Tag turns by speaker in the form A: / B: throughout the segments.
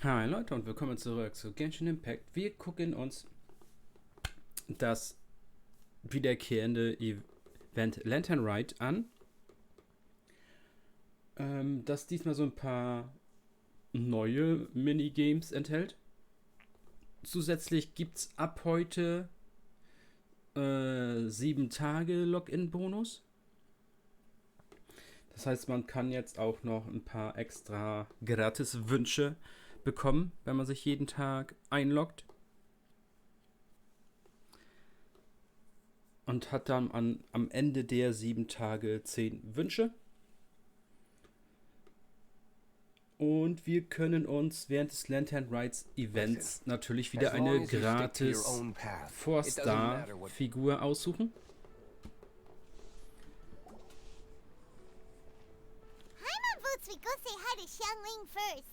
A: Hi Leute und willkommen zurück zu Genshin Impact. Wir gucken uns das wiederkehrende Event Lantern Rite an, das diesmal so ein paar neue Minigames enthält. Zusätzlich gibt es ab heute 7 Tage Login-Bonus. Das heißt, man kann jetzt auch noch ein paar extra Gratis-Wünsche bekommen, wenn man sich jeden Tag einloggt. Und hat dann am Ende der 7 Tage 10 Wünsche. Und wir können uns während des Lantern Rites Events natürlich wieder eine gratis 4-Star-Figur aussuchen.
B: We go say hi to Xiangling first.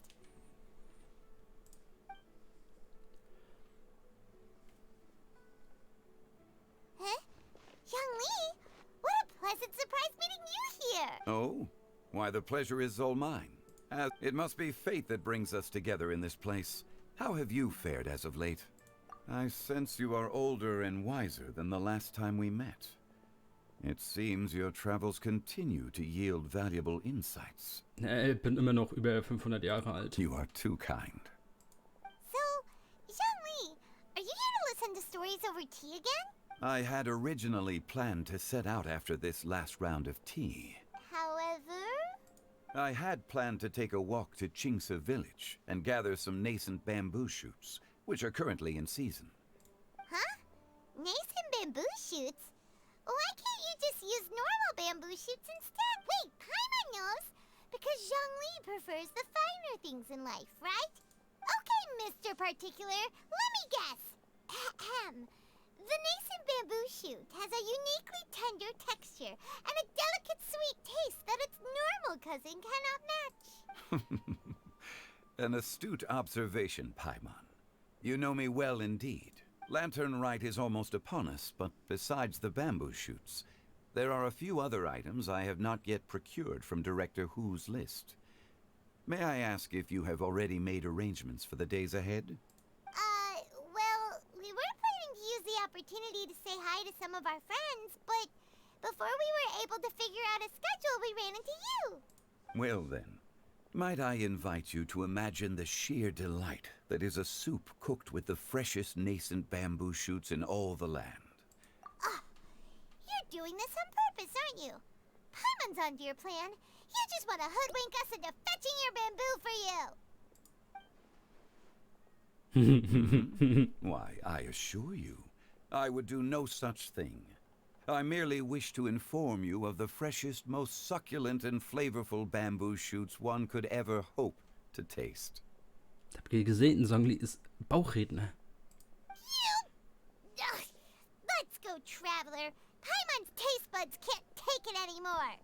B: Huh? Xiangli? What a pleasant surprise meeting you here!
C: Oh? Why, the pleasure is all mine. It must be fate that brings us together in this place. How have you fared as of late? I sense you are older and wiser than the last time we met. It seems your travels continue to yield valuable insights.
A: Ich bin immer noch über 500 Jahre alt.
C: You are too kind.
B: So, Xiangli, are you here to listen to stories over tea again?
C: I had originally planned to set out after this last round of tea.
B: However...
C: I had planned to take a walk to Qingce village and gather some nascent bamboo shoots, which are currently in season.
B: Huh? Nascent bamboo shoots? Why can't you just use normal bamboo shoots instead? Wait, Paimon knows! Because Xiangli prefers the finer things in life, right? Okay, Mr. Particular, let me guess. Ahem. The nascent bamboo shoot has a uniquely tender texture and a delicate sweet taste that its normal cousin cannot match.
C: An astute observation, Paimon. You know me well indeed. Lantern Rite is almost upon us, but besides the bamboo shoots, there are a few other items I have not yet procured from Director Hu's list. May I ask if you have already made arrangements for the days ahead?
B: Well, we were planning to use the opportunity to say hi to some of our friends, but before we were able to figure out a schedule, we ran into you.
C: Well then, might I invite you to imagine the sheer delight that is a soup cooked with the freshest nascent bamboo shoots in all the land.
B: You're doing this on purpose, aren't you? Paimon's onto your plan. You just want to hoodwink us into fetching your bamboo for you.
C: Why, I assure you, I would do no such thing. I merely wish to inform you of the freshest, most succulent and flavorful bamboo shoots one could ever hope to taste.
A: Habt ihr gesehen, Songli ist Bauchredner.
B: Ugh. Let's go, traveler. Paimon's taste buds can't take it anymore.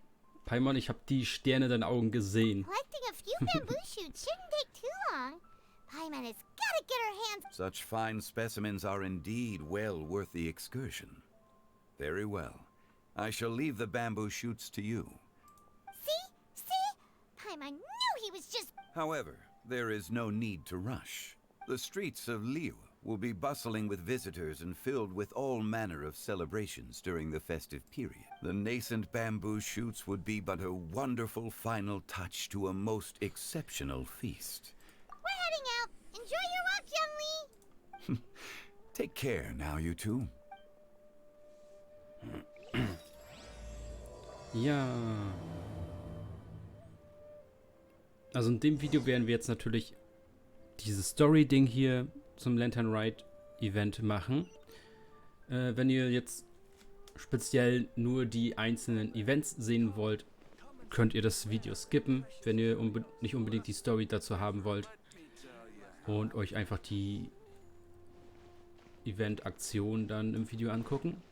A: Paimon, ich hab die Sterne in deinen Augen gesehen.
B: Collecting a few bamboo shoots shouldn't take too long. Paimon has got to get her hands...
C: Such fine specimens are indeed well worth the excursion. Very well. I shall leave the bamboo shoots to you.
B: See? Paimon knew he was just...
C: However, there is no need to rush. The streets of Liu will be bustling with visitors and filled with all manner of celebrations during the festive period. The nascent bamboo shoots would be but a wonderful final touch to a most exceptional feast.
B: We're heading out. Enjoy your walk, Youngly.
C: Take care now, you two.
A: Ja. Also in dem Video werden wir jetzt natürlich dieses Story-Ding hier zum Lantern Rite Event machen. Wenn ihr jetzt speziell nur die einzelnen Events sehen wollt, könnt ihr das Video skippen, wenn ihr nicht unbedingt die Story dazu haben wollt und euch einfach die Event-Aktion dann im Video angucken.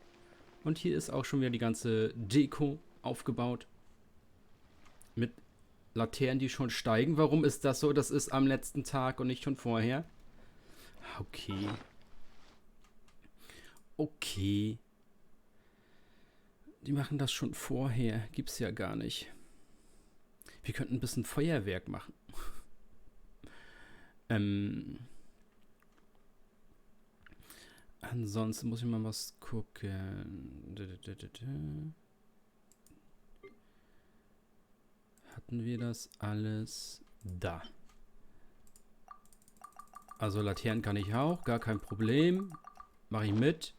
A: Und hier ist auch schon wieder die ganze Deko aufgebaut. Mit Laternen, die schon steigen. Warum ist das so? Das ist am letzten Tag und nicht schon vorher. Okay. Okay. Die machen das schon vorher. Gibt's ja gar nicht. Wir könnten ein bisschen Feuerwerk machen. Ansonsten muss ich mal was gucken. Hatten wir das alles da? Also Laternen kann ich auch, gar kein Problem. Mache ich mit.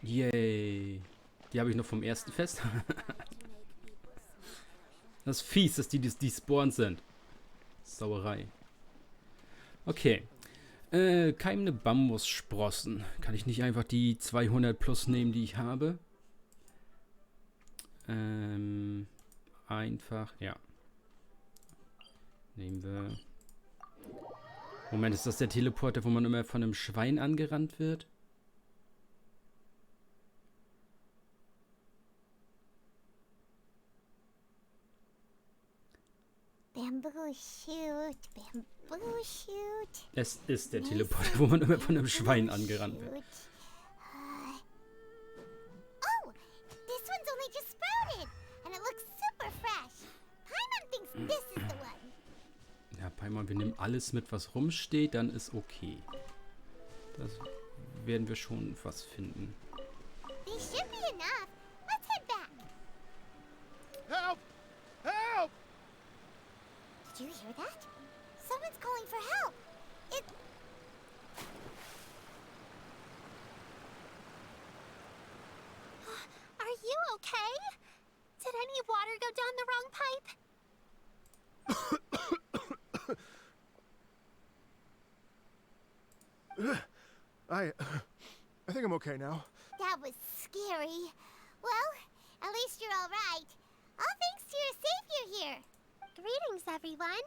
A: Yay. Die habe ich noch vom ersten Fest. Das ist fies, dass die Sporen sind. Sauerei. Okay. Keimende Bambussprossen. Kann ich nicht einfach die 200 plus nehmen, die ich habe? Einfach, ja. Nehmen wir. Moment, ist das der Teleporter, wo man immer von einem Schwein angerannt wird?
B: Bamboo shoot, bamboo shoot.
A: Es ist der Teleporter, wo man immer von einem Schwein angerannt wird.
B: Oh, this one's only just sprouted, and it looks super fresh. Paimon thinks this is the one.
A: Ja, Paimon, wir nehmen alles mit, was rumsteht, dann ist okay. Das werden wir schon was finden.
B: They should be enough. Let's head back.
D: Help! Help!
B: Did you hear that? Someone's calling for help. Are you okay? Did any water go down the wrong pipe?
D: I think I'm okay now.
B: That was scary. Well, at least you're all right. All thanks to your savior here. Greetings, everyone.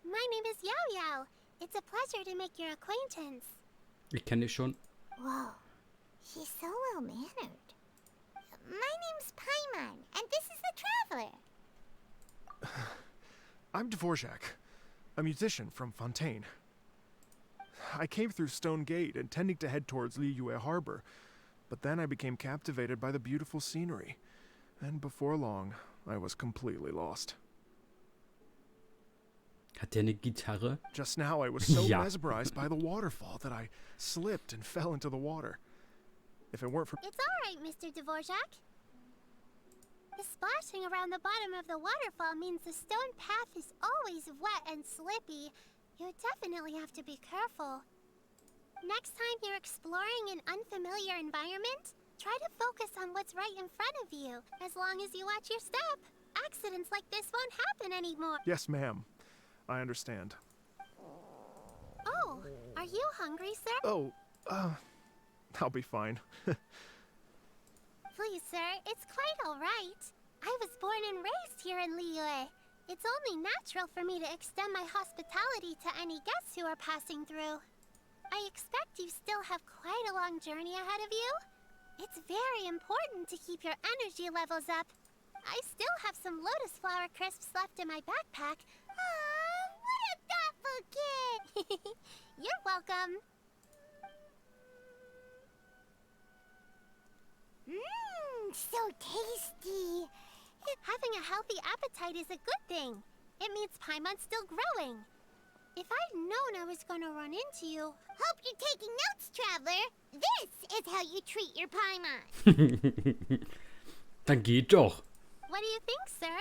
B: My name is Yao Yao. It's a pleasure to make your acquaintance.
A: Ich kenne dich schon.
B: Whoa, she's so well-mannered. My name's Paimon, and this is the Traveler.
D: I'm Dvorak, a musician from Fontaine. I came through Stone Gate, intending to head towards Liyue Harbor, but then I became captivated by the beautiful scenery, and before long, I was completely lost.
A: Hat der eine Gitarre?
D: Just now, I was so
A: Ja.
D: mesmerized by the waterfall that I slipped and fell into the water. If it weren't for...
B: It's all right, Mr. Dvorak. The splashing around the bottom of the waterfall means the stone path is always wet and slippy. You definitely have to be careful. Next time you're exploring an unfamiliar environment, try to focus on what's right in front of you. As long as you watch your step, accidents like this won't happen anymore.
D: Yes, ma'am. I understand.
B: Oh, are you hungry, sir?
D: Oh, I'll be fine.
B: Please, sir, it's quite all right. I was born and raised here in Liyue. It's only natural for me to extend my hospitality to any guests who are passing through. I expect you still have quite a long journey ahead of you. It's very important to keep your energy levels up. I still have some lotus flower crisps left in my backpack. Aw, what a thoughtful kid! You're welcome. Mmm, so tasty. Having a healthy appetite is a good thing. It means Paimon's still growing. If I'd known I was going to run into you... Hope you're taking notes, Traveler. This is how you treat your Paimon.
A: Dann geht doch.
B: What do you think, sir?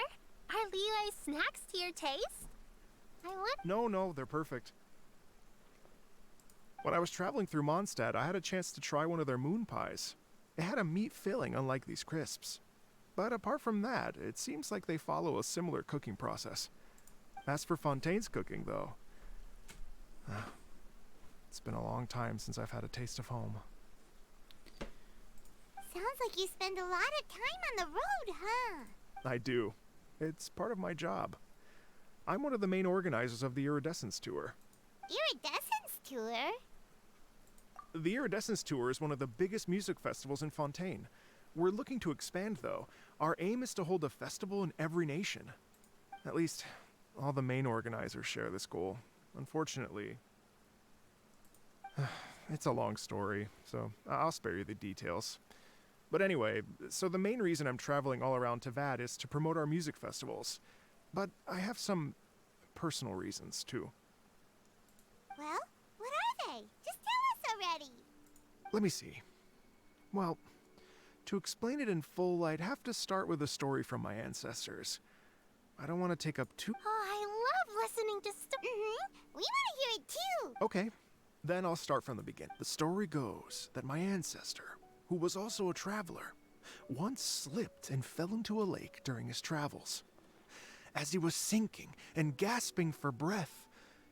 B: Are Liyue's snacks to your taste? I want...
D: No, they're perfect. When I was traveling through Mondstadt, I had a chance to try one of their moon pies. It had a meat filling, unlike these crisps. But apart from that, it seems like they follow a similar cooking process. As for Fontaine's cooking, though, it's been a long time since I've had a taste of home.
B: Sounds like you spend a lot of time on the road, huh?
D: I do. It's part of my job. I'm one of the main organizers of the Iridescence Tour.
B: Iridescence Tour?
D: The Iridescence Tour is one of the biggest music festivals in Fontaine. We're looking to expand, though. Our aim is to hold a festival in every nation. At least, all the main organizers share this goal. Unfortunately, it's a long story, so I'll spare you the details. But anyway, so the main reason I'm traveling all around Tavad is to promote our music festivals. But I have some personal reasons, too.
B: Well, what are they? Just tell us already.
D: Let me see. Well, to explain it in full, I'd have to start with a story from my ancestors. I don't want to take up too...
B: Oh, I love listening to We want to hear it too.
D: Okay, then I'll start from the beginning. The story goes that my ancestor, who was also a traveler, once slipped and fell into a lake during his travels. As he was sinking and gasping for breath,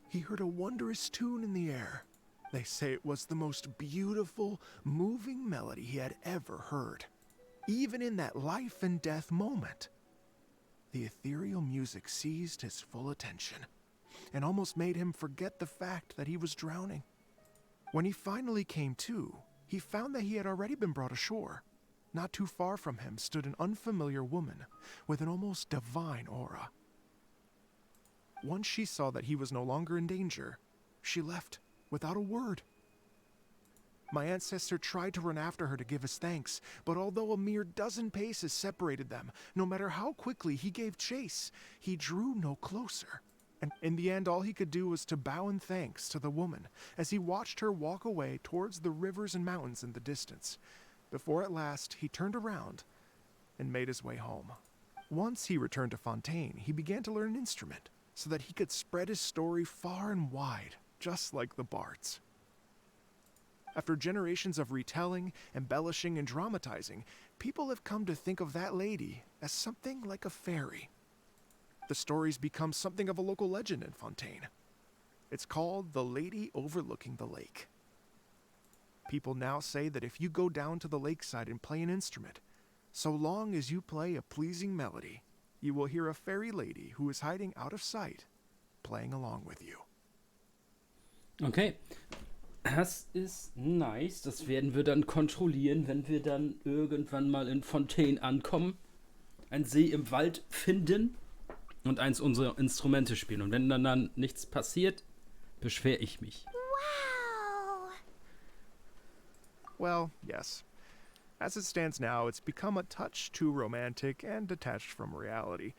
D: he heard a wondrous tune in the air. They say it was the most beautiful, moving melody he had ever heard. Even in that life and death moment, the ethereal music seized his full attention and almost made him forget the fact that he was drowning. When he finally came to, he found that he had already been brought ashore. Not too far from him stood an unfamiliar woman with an almost divine aura. Once she saw that he was no longer in danger, she left without a word. My ancestor tried to run after her to give his thanks, but although a mere dozen paces separated them, no matter how quickly he gave chase, he drew no closer. And in the end, all he could do was to bow in thanks to the woman as he watched her walk away towards the rivers and mountains in the distance, before at last he turned around and made his way home. Once he returned to Fontaine, he began to learn an instrument so that he could spread his story far and wide, just like the bards. After generations of retelling, embellishing, and dramatizing, people have come to think of that lady as something like a fairy. The story's become something of a local legend in Fontaine. It's called The Lady Overlooking the Lake. People now say that if you go down to the lakeside and play an instrument, so long as you play a pleasing melody, you will hear a fairy lady who is hiding out of sight, playing along with you.
A: Okay, das ist nice. Das werden wir dann kontrollieren, wenn wir dann irgendwann mal in Fontaine ankommen, einen See im Wald finden und eins unserer Instrumente spielen. Und wenn dann nichts passiert, beschwere ich mich.
B: Wow.
D: Well, yes. As it stands now, it's become a touch too romantic and detached from reality.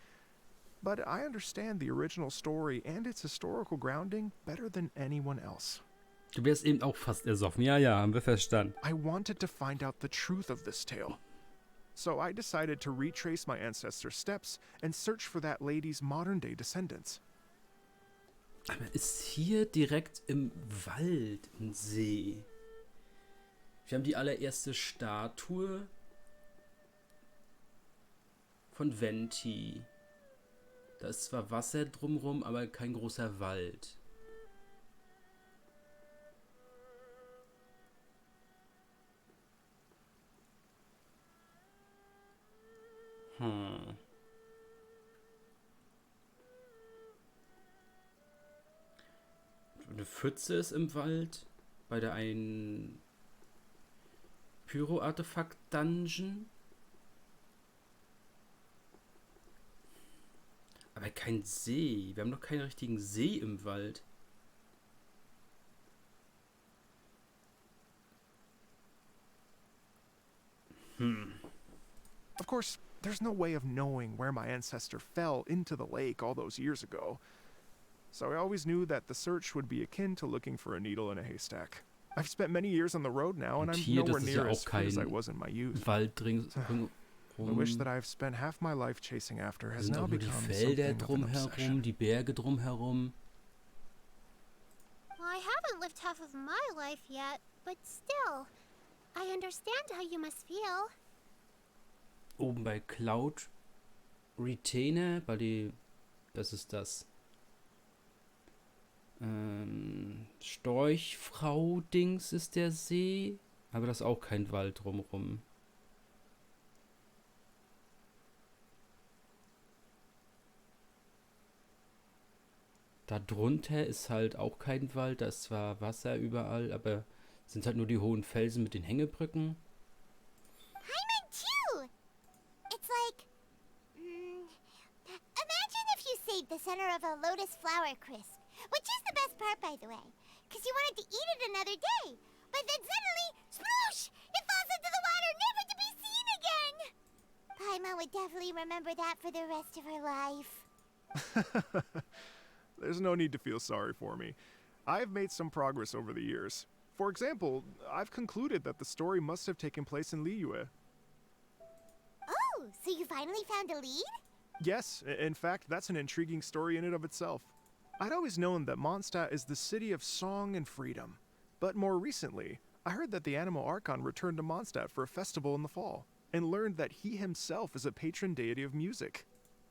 D: But I understand the original story and its historical grounding better than anyone else.
A: Du wärst eben auch fast ersoffen. Ja, haben wir verstanden.
D: I wanted to find out the truth of this tale. So I decided to retrace my ancestors' steps and search for that lady's modern-day descendants.
A: Aber ist hier direkt im Wald ein See? Wir haben die allererste Statue von Venti. Da ist zwar Wasser drumrum, aber kein großer Wald. Eine Pfütze ist im Wald. Bei der einen Pyro-Artefakt-Dungeon. Aber kein See. Wir haben noch keinen richtigen See im Wald.
D: Of course, there's no way of knowing where my ancestor fell into the lake all those years ago. So I always knew that the search would be akin to looking for a needle in a haystack. I've spent many years on the road now, and I'm
A: hier,
D: nowhere
A: das ist
D: near
A: ja
D: as
A: auch
D: fit as I
A: kein
D: was in my youth.
A: Wald drumherum.
D: The wish that I've spent half my life chasing after has
A: Sind
D: now
A: auch nur die
D: become
A: Felder
D: something of an
A: drumherum,
D: obsession.
A: die Berge drumherum.
B: Well, I haven't lived half of my life yet, but still, I understand how you must feel.
A: Oben bei Cloud Retainer, das ist das Storchfrau-Dings ist der See, aber das ist auch kein Wald drumrum. Da drunter ist halt auch kein Wald, da ist zwar Wasser überall, aber sind halt nur die hohen Felsen mit den Hängebrücken.
B: Paimon too! It's like... imagine if you saved the center of a lotus flower crisp, which is the best part, by the way, because you wanted to eat it another day, but then suddenly, sploosh! It falls into the water, never to be seen again! Paimon would definitely remember that for the rest of her life.
D: There's no need to feel sorry for me. I've made some progress over the years. For example, I've concluded that the story must have taken place in Liyue.
B: Oh, so you finally found a lead?
D: Yes, in fact, that's an intriguing story in and of itself. I'd always known that Mondstadt is the city of song and freedom. But more recently, I heard that the Animal Archon returned to Mondstadt for a festival in the fall, and learned that he himself is a patron deity of music.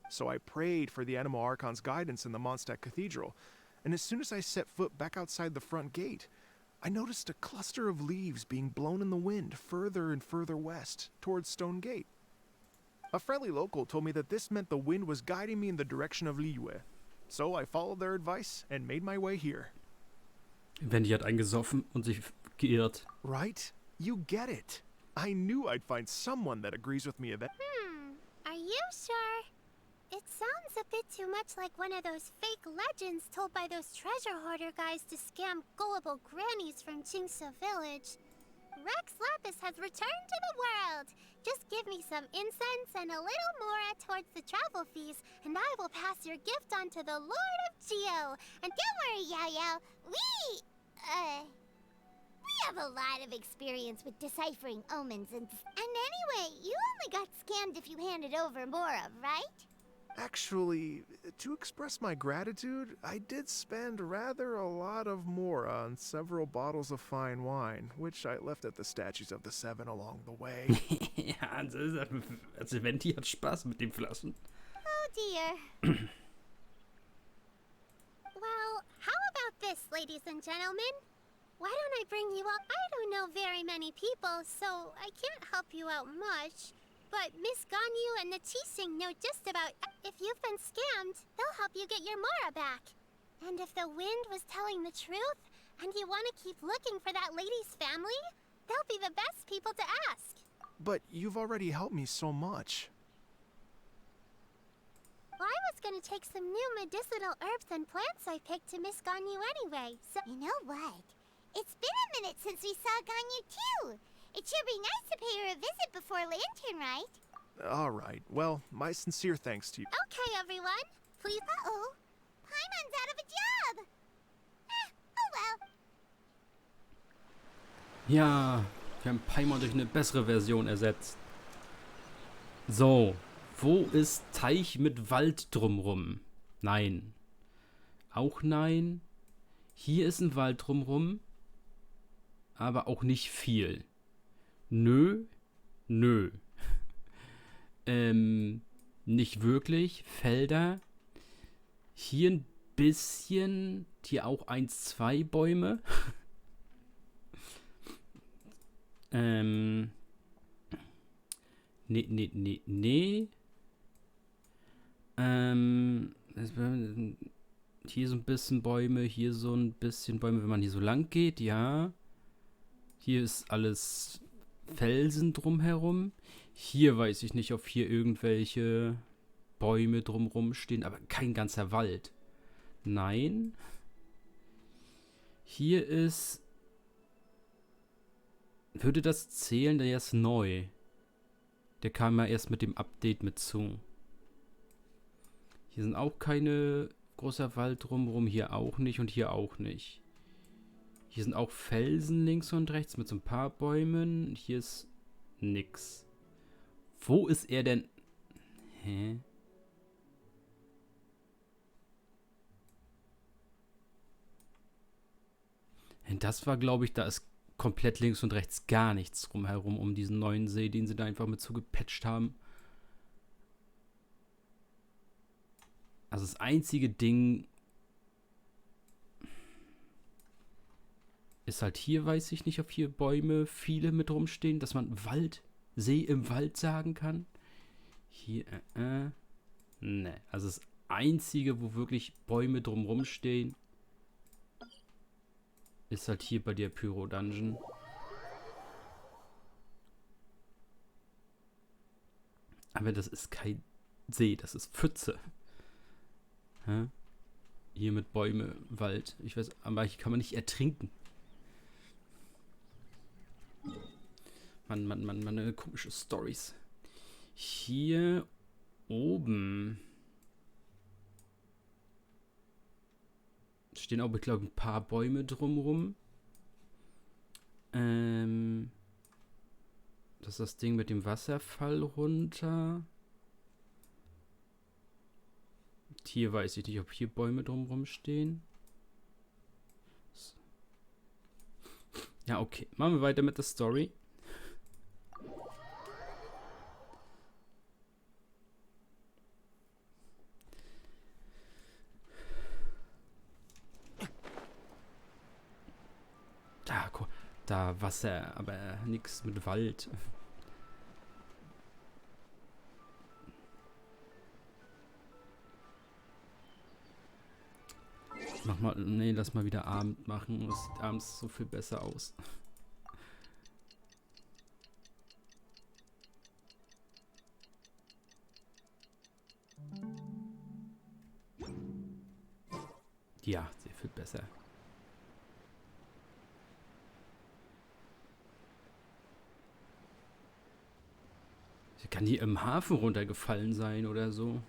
D: So I prayed for the Animal Archon's guidance in the Mondstadt Cathedral, and as soon as I set foot back outside the front gate, I noticed a cluster of leaves being blown in the wind further and further west, towards Stone Gate. A friendly local told me that this meant the wind was guiding me in the direction of Liyue. So I followed their advice and made my way here.
A: Wendy hat eingesoffen und sich geirrt.
D: Right? You get it. I knew I'd find someone that agrees with me that.
B: Are you sure? It sounds a bit too much like one of those fake legends told by those treasure hoarder guys to scam gullible grannies from Jingsa Village. Rex Lapis has returned to the world. Just give me some incense and a little more towards the travel fees, and I will pass your gift on to the Lord of Geo. And don't worry, Yao Yao, we have a lot of experience with deciphering omens and anyway, you only got scammed if you handed over Mora, right?
D: Actually, to express my gratitude, I did spend rather a lot of more on several bottles of fine wine, which I left at the Statues of the Seven along the way.
A: Ja, also Wendy hat Spaß mit den Flaschen.
B: Oh dear. Well, how about this, ladies and gentlemen? Why don't I bring you up? I don't know very many people, so I can't help you out much. But Miss Ganyu and the Qixing know just about. If you've been scammed, they'll help you get your Mora back. And if the wind was telling the truth, and you want to keep looking for that lady's family, they'll be the best people to ask.
D: But you've already helped me so much.
B: Well, I was gonna take some new medicinal herbs and plants I picked to Miss Ganyu anyway, so. You know what? It's been a minute since we saw Ganyu too. It should be nice to pay her a visit before Lantern, right?
D: All right. Well, my sincere thanks to you.
B: Okay, everyone. Please. Uh-oh. Paimon's out of a job. Oh well.
A: Ja, wir haben Paimon durch eine bessere Version ersetzt. So, wo ist Teich mit Wald drumrum? Nein. Auch nein. Hier ist ein Wald drumrum, aber auch nicht viel. Nö. Nicht wirklich. Felder. Hier ein bisschen. Hier auch 1, 2 Bäume. Nee. Hier so ein bisschen Bäume, hier so ein bisschen Bäume, wenn man hier so lang geht, ja. Hier ist alles Felsen drumherum. Hier weiß ich nicht, ob hier irgendwelche Bäume drumherum stehen, aber kein ganzer Wald. Nein. Hier ist... Würde das zählen? Der ist neu. Der kam ja erst mit dem Update mit zu. Hier sind auch keine großer Wald drumherum. Hier auch nicht und hier auch nicht. Hier sind auch Felsen links und rechts mit so ein paar Bäumen. Hier ist nix. Wo ist er denn? Hä? Das war, glaube ich, da ist komplett links und rechts gar nichts drumherum um diesen neuen See, den sie da einfach mit zugepatcht haben. Also das einzige Ding ist halt hier, weiß ich nicht, ob hier Bäume viele mit rumstehen, dass man See im Wald sagen kann. Hier, ne. Also das einzige, wo wirklich Bäume drumrum stehen, ist halt hier bei der Pyro-Dungeon. Aber das ist kein See, das ist Pfütze. Hä? Hier mit Bäume, Wald. Ich weiß, aber hier kann man nicht ertrinken. Mann, komische Storys. Hier oben. Stehen auch, ich glaube, ein paar Bäume drumrum. Das ist das Ding mit dem Wasserfall runter. Hier weiß ich nicht, ob hier Bäume drumrum stehen. Ja, okay. Machen wir weiter mit der Story. Da Wasser, aber nichts mit Wald. Lass mal wieder Abend machen. Das sieht abends so viel besser aus. Ja, sehr viel besser. Kann die im Hafen runtergefallen sein oder so?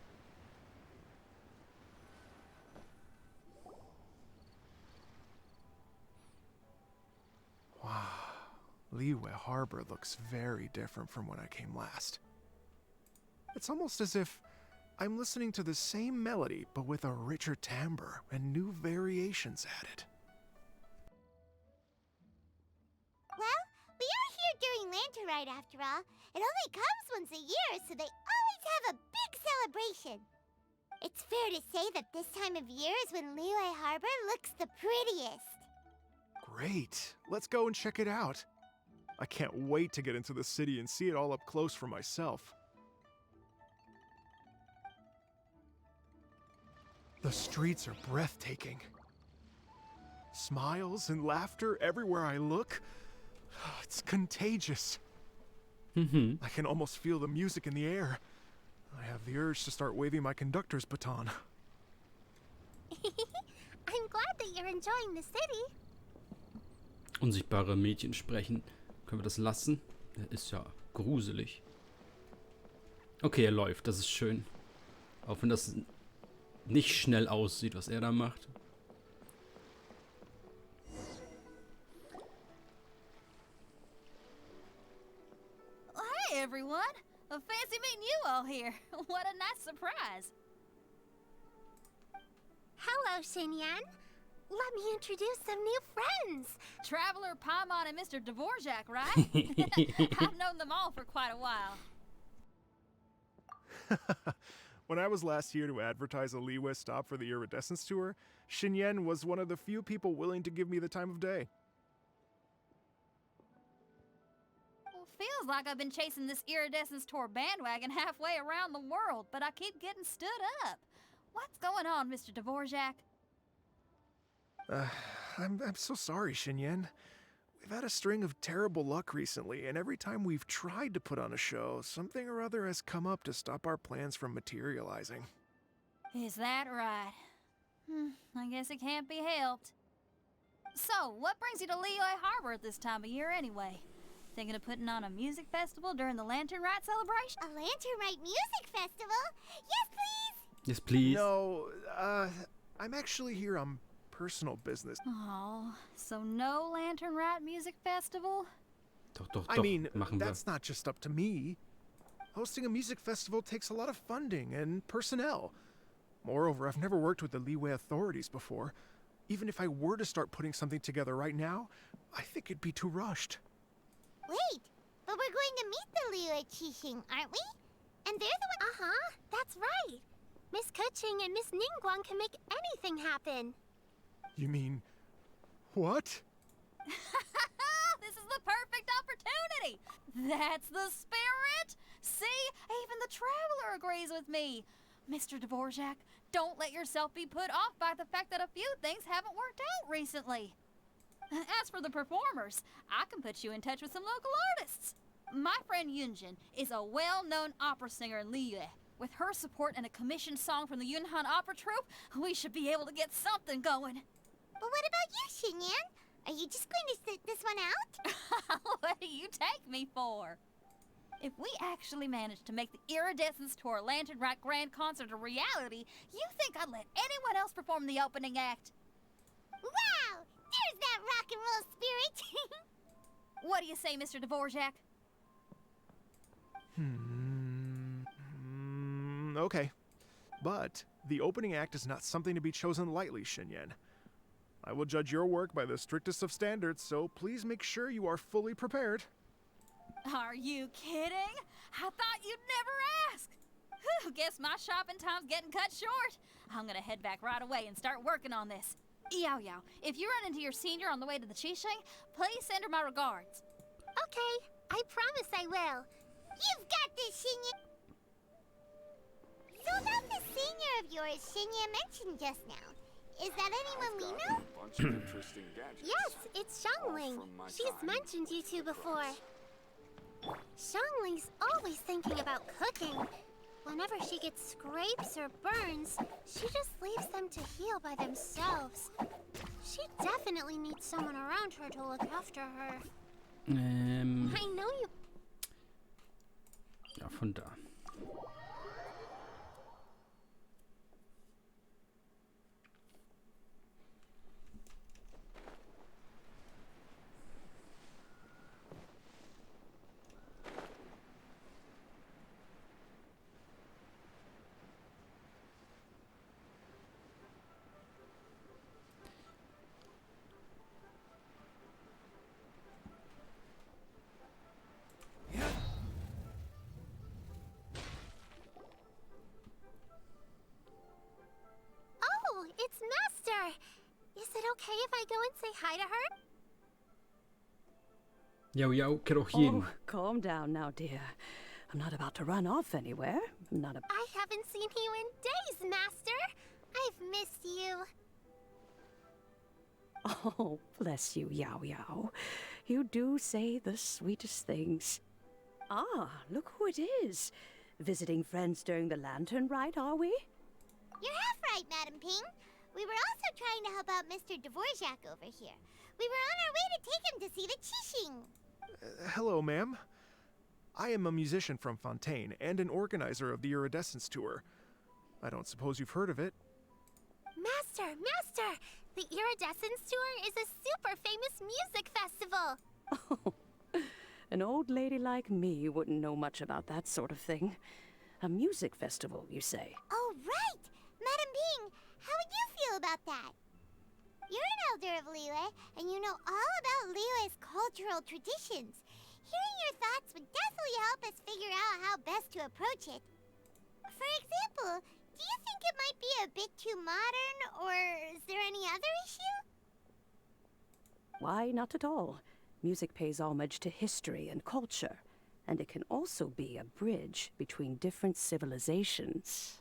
D: Wow. Liyue Harbor looks very different from when I came last. It's almost as if I'm listening to the same melody, but with a richer timbre and new variations added.
B: Well, we are here during Lantern Rite after all. It only comes once a year, so they always have a big celebration. It's fair to say that this time of year is when Liyue Harbor looks the prettiest.
D: Great. Let's go and check it out. I can't wait to get into the city and see it all up close for myself. The streets are breathtaking. Smiles and laughter everywhere I look. It's contagious. I can almost feel the music in the air. I have the urge to start waving my conductor's baton.
B: I'm glad that you're enjoying the city.
A: Unsichtbare Mädchen sprechen. Können wir das lassen? Das ist ja gruselig. Okay, er läuft. Das ist schön. Auch wenn das nicht schnell aussieht, was er da macht.
E: Hey everyone! Fancy meeting you all here. What a nice surprise.
B: Hello, Xinyan. Let me introduce some new friends.
E: Traveler, Paimon, and Mr. Dvorak, right? I've known them all for quite a while.
D: When I was last here to advertise a Liyue stop for the Iridescence Tour, Xinyan was one of the few people willing to give me the time of day.
E: Well, feels like I've been chasing this Iridescence Tour bandwagon halfway around the world, but I keep getting stood up. What's going on, Mr. Dvorak?
D: I'm so sorry, Xinyan. We've had a string of terrible luck recently, and every time we've tried to put on a show, something or other has come up to stop our plans from materializing.
E: Is that right? I guess it can't be helped. So, what brings you to Liyue Harbor at this time of year anyway? Thinking of putting on a music festival during the Lantern Rite celebration?
B: A Lantern Rite music festival? Yes, please!
A: Yes, please.
D: No, I'm actually here on personal business.
E: Oh, so no Lantern Rite music festival?
A: Doch,
D: I mean,
A: machen wir.
D: that's not just up to me. Hosting a music festival takes a lot of funding and personnel. Moreover, I've never worked with the Liyue authorities before. Even if I were to start putting something together right now, I think it'd be too rushed.
B: Wait, but we're going to meet the Liyue Qixing, aren't we? And they're the one— Uh-huh, that's right. Miss Keqing and Miss Ningguang can make anything happen.
D: You mean, what?
E: This is the perfect opportunity! That's the spirit! See? Even the Traveler agrees with me. Mr. Dvorak, don't let yourself be put off by the fact that a few things haven't worked out recently. As for the performers, I can put you in touch with some local artists. My friend Yunjin is a well-known opera singer in Liyue. With her support and a commissioned song from the Yunhan Opera Troupe, we should be able to get something going.
B: But what about you, Xinyan? Are you just going to sit this one out?
E: What do you take me for? If we actually manage to make the Iridescence Tour Lantern Rite Grand Concert a reality, you think I'd let anyone else perform the opening act?
B: Wow! There's that rock and roll spirit!
E: What do you say, Mr. Dvorak?
D: Okay. But the opening act is not something to be chosen lightly, Xinyan. I will judge your work by the strictest of standards, so please make sure you are fully prepared.
E: Are you kidding? I thought you'd never ask. Whew, guess my shopping time's getting cut short. I'm gonna head back right away and start working on this. Yao Yao, if you run into your senior on the way to the Qixing, please send her my regards.
B: Okay, I promise I will. You've got this, Shinya. So about the senior of yours Shinya mentioned just now. Is that anyone we know?
F: Yes, it's Xiangling. She's mentioned you two before. Xiangling's always thinking about cooking. Whenever she gets scrapes or burns, she just leaves them to heal by themselves. She definitely needs someone around her to look after her. I know you...
A: Ja, von da.
F: Oh, it's Master! Is it okay if I go and say hi to her?
A: Jau, jau, kann auch jeden.
G: Oh, calm down now, dear. I'm not about to run off anywhere. I'm not a...
F: I haven't seen you in days, Master! I've missed you.
G: Oh, bless you, Yao Yao. You do say the sweetest things. Ah, look who it is. Visiting friends during the lantern rite, are we?
B: You're half right, Madam Ping. We were also trying to help out Mr. Dvorak over here. We were on our way to take him to see the Qixing.
D: Hello, ma'am. I am a musician from Fontaine and an organizer of the Iridescence Tour. I don't suppose you've heard of it.
F: Master! Master! The Iridescence Tour is a super famous music festival!
G: Oh, an old lady like me wouldn't know much about that sort of thing. A music festival, you say?
B: Oh, right! Madam Ping, how would you feel about that? You're an elder of Liyue, and you know all about Liyue's cultural traditions. Hearing your thoughts would definitely help us figure out how best to approach it. For example, do you think it might be a bit too modern, or is there any other issue?
G: Why, not at all. Music pays homage to history and culture, and it can also be a bridge between different civilizations.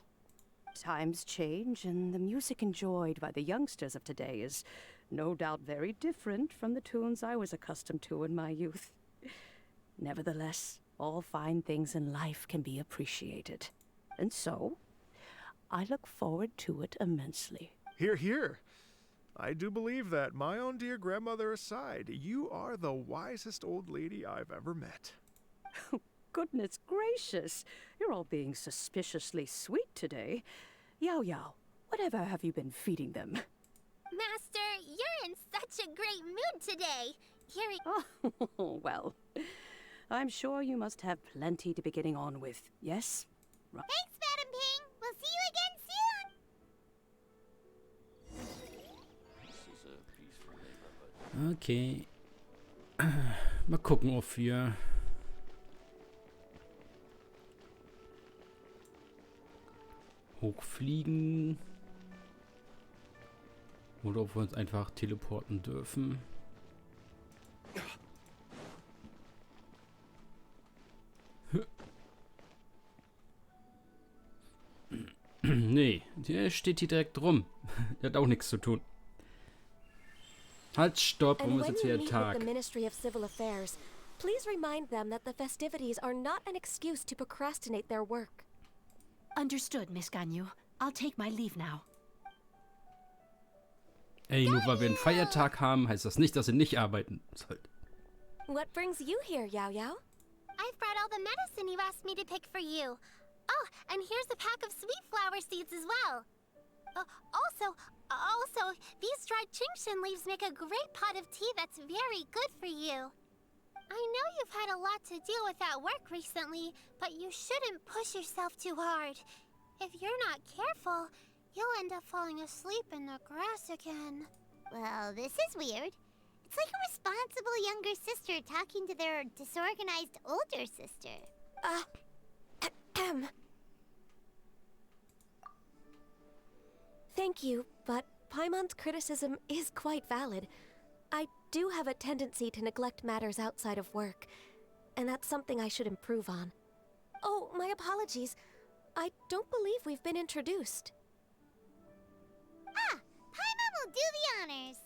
G: Times change, and the music enjoyed by the youngsters of today is no doubt very different from the tunes I was accustomed to in my youth. Nevertheless, all fine things in life can be appreciated. And so, I look forward to it immensely.
D: Hear, hear. I do believe that, my own dear grandmother aside, you are the wisest old lady I've ever met.
G: Goodness gracious, you're all being suspiciously sweet today. Yao Yao, whatever have you been feeding them?
F: Master, you're in such a great mood today. Hearing...
G: Oh, well, I'm sure you must have plenty to be getting on with, yes?
B: Thanks, Madam Ping. We'll see you again soon.
A: Okay. Mal gucken, ob wir hochfliegen oder ob wir uns einfach teleporten dürfen. Nee, der steht hier direkt rum. Der hat auch nichts zu tun. Halt, stopp,
H: And
A: ist
H: when
A: jetzt
H: you
A: wieder
H: meet
A: Tag.
H: with the Ministry of Civil Affairs, please remind them that the festivities are not an excuse to procrastinate their work.
I: Understood, Miss Ganyu. I'll take my leave now.
A: Ey, nur weil wir einen Feiertag haben, heißt das nicht, dass ihr nicht arbeiten sollt.
H: What brings you here, Yao Yao?
F: I've brought all the medicine you asked me to pick for you. Oh, and here's a pack of sweet flower seeds as well. Also, Also, these dried Chingshin leaves make a great pot of tea that's very good for you. I know you've had a lot to deal with at work recently, but you shouldn't push yourself too hard. If you're not careful, you'll end up falling asleep in the grass again.
B: Well, this is weird. It's like a responsible younger sister talking to their disorganized older sister.
H: Thank you, but Paimon's criticism is quite valid. I do have a tendency to neglect matters outside of work, and that's something I should improve on. Oh, my apologies. I don't believe we've been introduced.
B: Ah, Paimon will do the honors.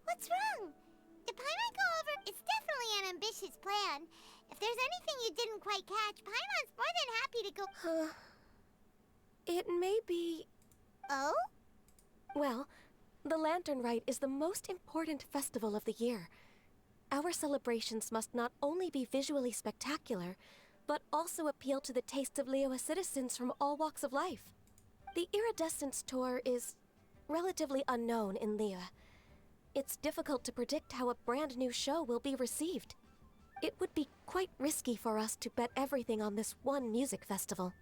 B: What's wrong? Did Paimon go over? It's definitely an ambitious plan. If there's anything you didn't quite catch, Paimon's more than happy to go.
H: It may be...
B: Oh?
H: Well, the Lantern Rite is the most important festival of the year. Our celebrations must not only be visually spectacular, but also appeal to the tastes of Liyue citizens from all walks of life. The Iridescence Tour is relatively unknown in Liyue. It's difficult to predict how a brand new show will be received. It would be quite risky for us to bet everything on this one music festival.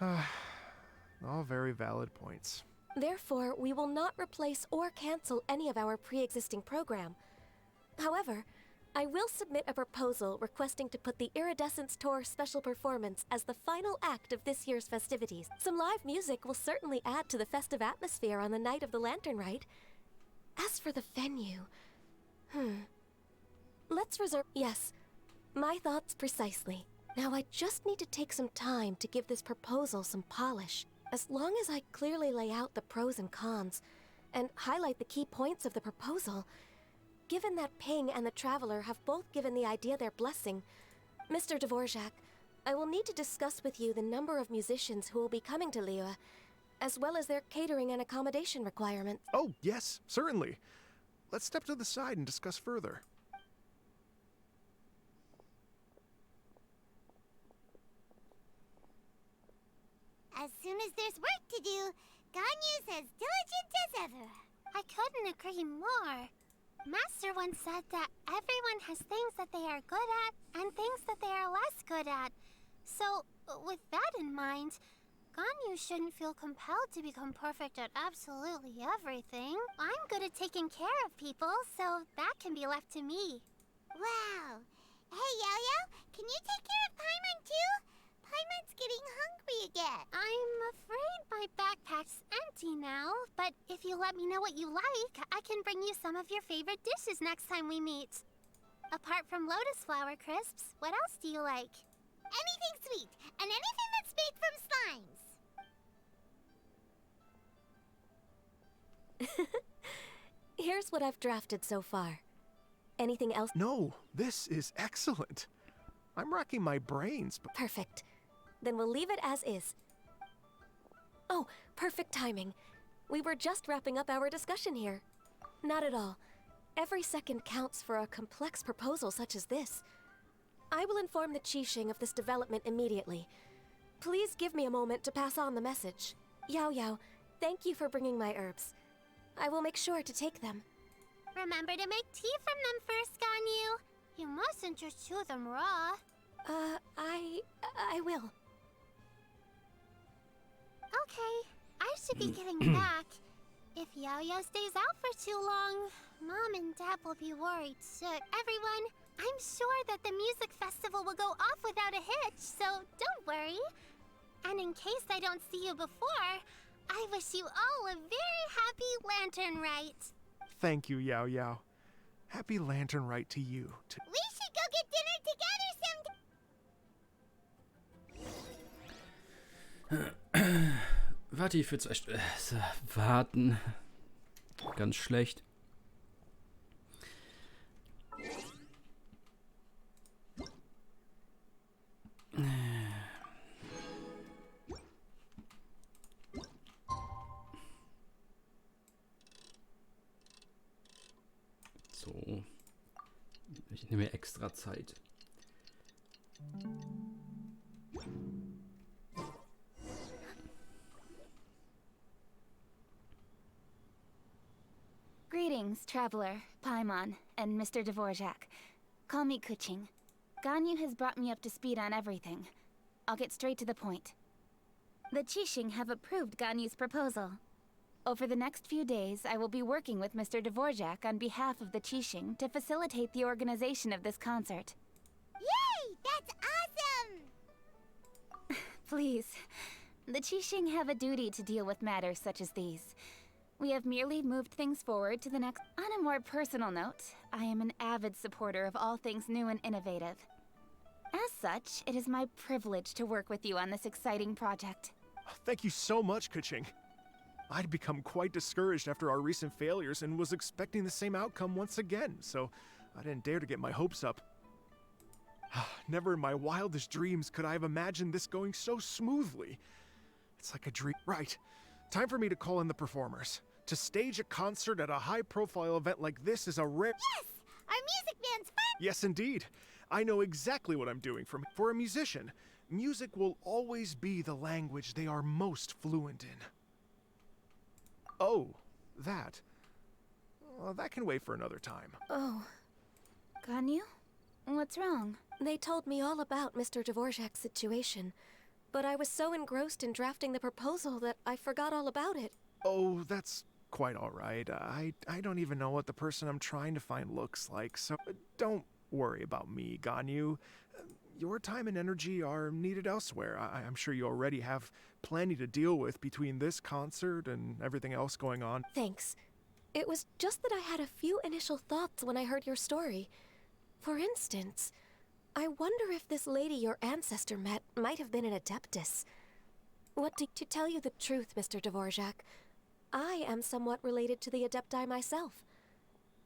D: All very valid points.
H: Therefore, we will not replace or cancel any of our pre-existing program. However, I will submit a proposal requesting to put the Iridescence Tour special performance as the final act of this year's festivities. Some live music will certainly add to the festive atmosphere on the night of the Lantern Rite. As for the venue... Let's reserve... Yes, my thoughts precisely. Now I just need to take some time to give this proposal some polish. As long as I clearly lay out the pros and cons, and highlight the key points of the proposal, given that Ping and the Traveler have both given the idea their blessing, Mr. Dvorak, I will need to discuss with you the number of musicians who will be coming to Liyue, as well as their catering and accommodation requirements.
D: Oh, yes, certainly. Let's step to the side and discuss further.
B: As soon as there's work to do, Ganyu's as diligent as ever.
F: I couldn't agree more. Master once said that everyone has things that they are good at and things that they are less good at. So, with that in mind, Ganyu shouldn't feel compelled to become perfect at absolutely everything. I'm good at taking care of people, so that can be left to me.
B: Wow. Hey, Yo-Yo, can you take care of Paimon too? Paimon's getting hungry again.
F: I'm afraid my backpack's empty now, but if you let me know what you like, I can bring you some of your favorite dishes next time we meet. Apart from lotus flower crisps, what else do you like?
B: Anything sweet, and anything that's made from slimes.
H: Here's what I've drafted so far. Anything else?
D: No, this is excellent. I'm racking my brains, but...
H: Perfect. Then we'll leave it as is. Oh, perfect timing. We were just wrapping up our discussion here. Not at all. Every second counts for a complex proposal such as this. I will inform the Qixing of this development immediately. Please give me a moment to pass on the message. Yao Yao, thank you for bringing my herbs. I will make sure to take them.
F: Remember to make tea from them first, Ganyu. You mustn't just chew them raw.
H: I will.
F: Okay, I should be getting back. If Yao-Yao stays out for too long, Mom and Dad will be worried sick. Everyone, I'm sure that the music festival will go off without a hitch, so don't worry. And in case I don't see you before, I wish you all a very happy Lantern Rite.
D: Thank you, Yao Yao. Happy Lantern Rite to you, too.
B: We should go get dinner together
A: Warte, ich würde echt warten. Ganz schlecht. So. Ich nehme mir extra Zeit.
B: Greetings, traveler, Paimon, and Mr. Dvorak. Call me Kuching. Ganyu has brought me up to speed on everything. I'll get straight to the point. The Qixing have approved Ganyu's proposal. Over the next few days, I will be working with Mr. Dvorak on behalf of the Qixing to facilitate the organization of this concert. Yay! That's awesome! Please. The Qixing have a duty to deal with matters such as these. We have merely moved things forward to the next. On a more personal note, I am an avid supporter of all things new and innovative. As such, it is my privilege to work with you on this exciting project.
D: Thank you so much, Kuching. I'd become quite discouraged after our recent failures and was expecting the same outcome once again, so I didn't dare to get my hopes up. Never in my wildest dreams could I have imagined this going so smoothly. It's like a dream. Right. Time for me to call in the performers. To stage a concert at a high-profile event like this is a rare—
B: Yes! Our music man's fun!
D: Yes, indeed. I know exactly what I'm doing. For a musician, music will always be the language they are most fluent in. Oh, that. Well, that can wait for another time.
H: Oh,
B: Ganyu? What's wrong?
H: they told me all about Mr. Dvorak's situation, but I was so engrossed in drafting the proposal that I forgot all about it.
D: Oh, that's quite all right. I don't even know what the person I'm trying to find looks like, so don't worry about me, Ganyu. Your time and energy are needed elsewhere. I'm sure you already have plenty to deal with between this concert and everything else going on.
H: Thanks. It was just that I had a few initial thoughts when I heard your story. For instance, I wonder if this lady your ancestor met might have been an adeptus. To tell you the truth, Mr. Dvorak, I am somewhat related to the adepti myself.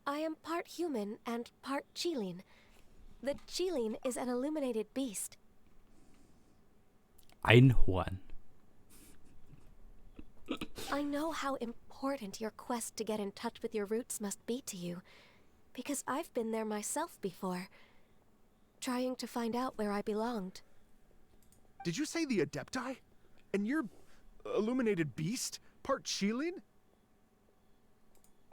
H: I am part human and part Qilin. The Qilin is an illuminated beast.
A: Einhorn.
H: I know how important your quest to get in touch with your roots must be to you, because I've been there myself before, trying to find out where I belonged.
D: Did you say the adepti? And you're illuminated beast? Part Qilin?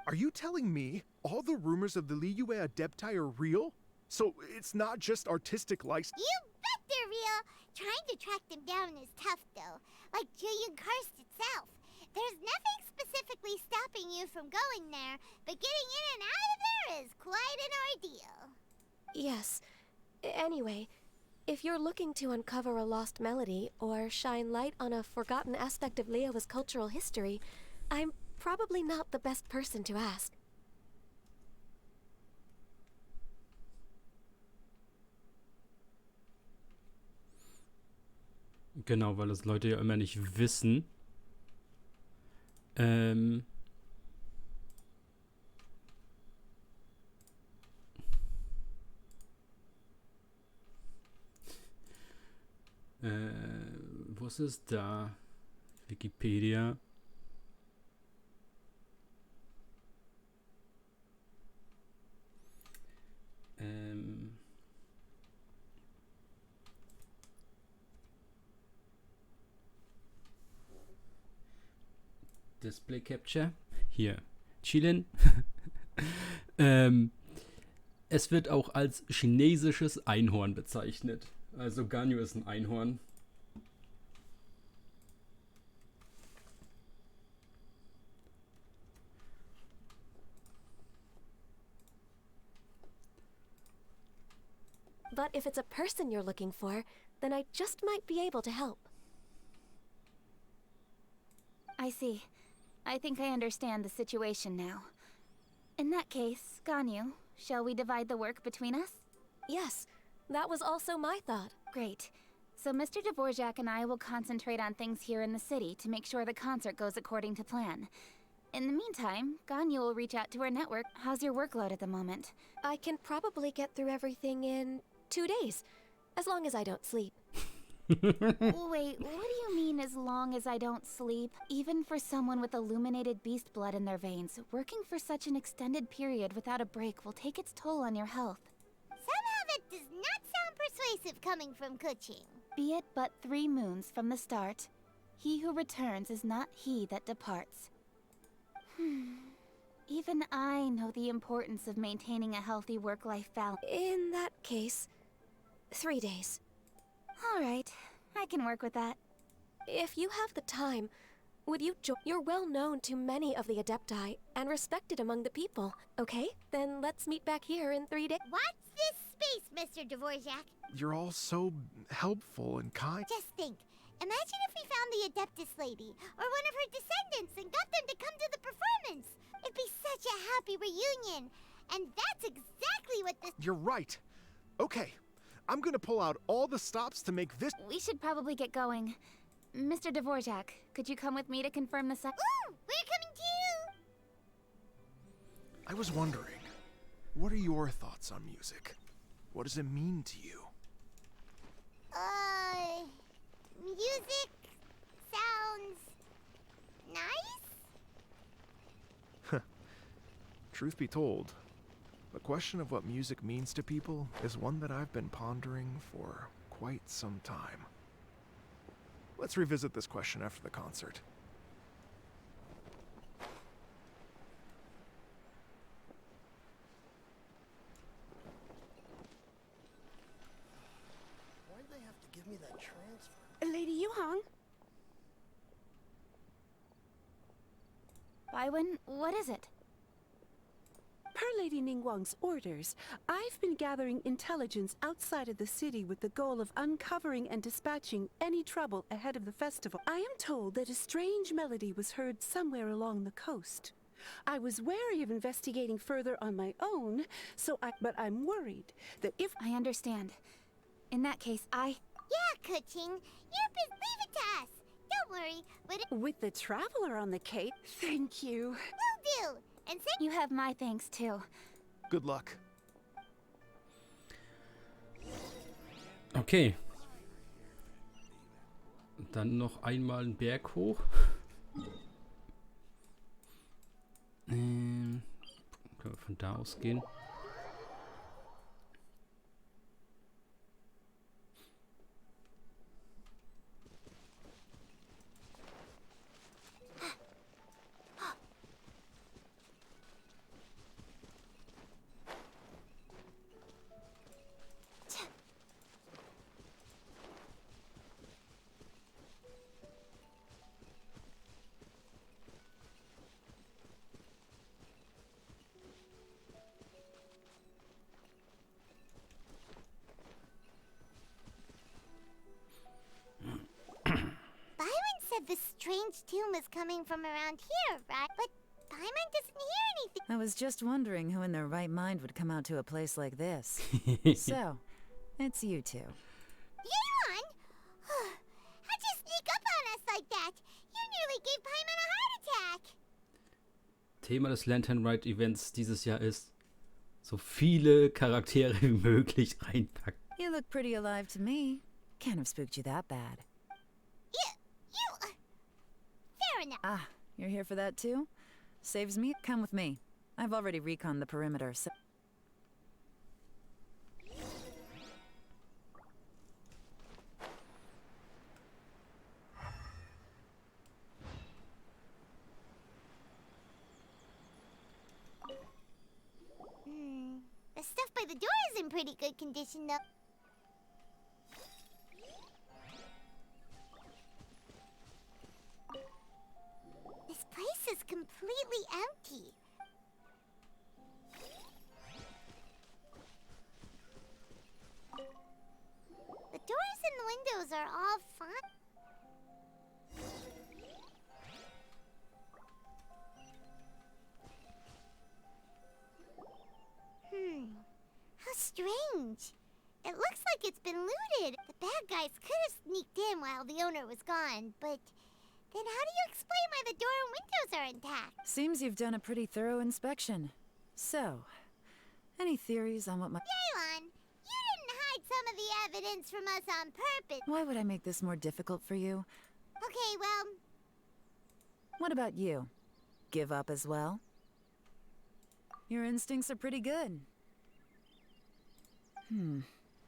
D: Are you telling me all the rumors of the Liyue adepti are real? So it's not just artistic license?
B: You bet they're real! Trying to track them down is tough, though. Like Julian Karst itself. There's nothing specifically stopping you from going there, but getting in and out of there is quite an ordeal.
H: Yes. Anyway, if you're looking to uncover a lost melody or shine light on a forgotten aspect of Liyue's cultural history, I'm probably not the best person to ask.
A: Genau, weil das Leute ja immer nicht wissen. Wo ist es da? Wikipedia. Display Capture. Hier. Qilin. Es wird auch als chinesisches Einhorn bezeichnet. Also Ganyu ist ein Einhorn.
H: But if it's a person you're looking for, then I just might be able to help.
B: I see. I think I understand the situation now. In that case, Ganyu, shall we divide the work between us?
H: Yes, that was also my thought.
B: Great. So Mr. Dvorak and I will concentrate on things here in the city to make sure the concert goes according to plan. In the meantime, Ganyu will reach out to her network. How's your workload at the moment?
H: I can probably get through everything in 2 days, as long as I don't sleep.
B: Wait, what do you mean as long as I don't sleep? Even for someone with illuminated beast blood in their veins, working for such an extended period without a break will take its toll on your health. coming from Kuching.
E: Be it but 3 moons from the start, he who returns is not he that departs. Even I know the importance of maintaining a healthy work-life balance.
H: In that case, 3 days.
E: All right, I can work with that.
H: If you have the time, would you join? You're well known to many of the Adepti and respected among the people. Okay, then let's meet back here in 3 days.
B: Watch this space, Mr. Dvorak.
D: You're all so helpful and kind.
B: Just think. Imagine if we found the Adeptus lady, or one of her descendants, and got them to come to the performance. It'd be such a happy reunion. And that's exactly what this—
D: You're right. Okay, I'm gonna pull out all the stops to make this—
E: We should probably get going. Mr. Dvorak, could you come with me to confirm the
B: Ooh, we're coming too!
D: I was wondering, what are your thoughts on music? What does it mean to you?
B: Music sounds nice?
D: Truth be told, the question of what music means to people is one that I've been pondering for quite some time. Let's revisit this question after the concert.
J: Why'd they have to give me that transfer?
I: Lady Yuhang?
E: Baiwen, what is it?
G: Per Lady Ningguang's orders, I've been gathering intelligence outside of the city with the goal of uncovering and dispatching any trouble ahead of the festival. I am told that a strange melody was heard somewhere along the coast. I was wary of investigating further on my own, but I'm worried that if—
E: I understand. In that case,
B: Yeah, Kuching. Leave it to us. Don't worry.
G: With the traveler on the cape, thank you.
B: Will do. And
E: you have my thanks too.
D: Good luck.
A: Okay. Dann noch einmal einen Berg hoch. Können wir von da aus gehen?
B: The strange tune was coming from around here, right? But Paimon doesn't hear anything.
K: I was just wondering who in their right mind would come out to a place like this. So, it's you two.
B: Yeon! How'd you sneak up on us like that? You nearly gave Paimon a heart attack.
A: Thema des Lantern Rite Events dieses Jahr ist, so viele Charaktere wie möglich reinpacken.
K: You look pretty alive to me. Can't have spooked you that bad.
B: Fair enough.
K: Ah, you're here for that too? Saves me. Come with me. I've already reconned the perimeter, so...
B: The stuff by the door is in pretty good condition, though. This place is completely empty. The doors and windows are all fine. How strange. It looks like it's been looted. The bad guys could have sneaked in while the owner was gone, but then how do you explain why the door and windows are intact?
K: Seems you've done a pretty thorough inspection. So, any theories on what my...
B: Yeon, you didn't hide some of the evidence from us on purpose.
K: Why would I make this more difficult for you?
B: Okay, well...
K: What about you? Give up as well? Your instincts are pretty good.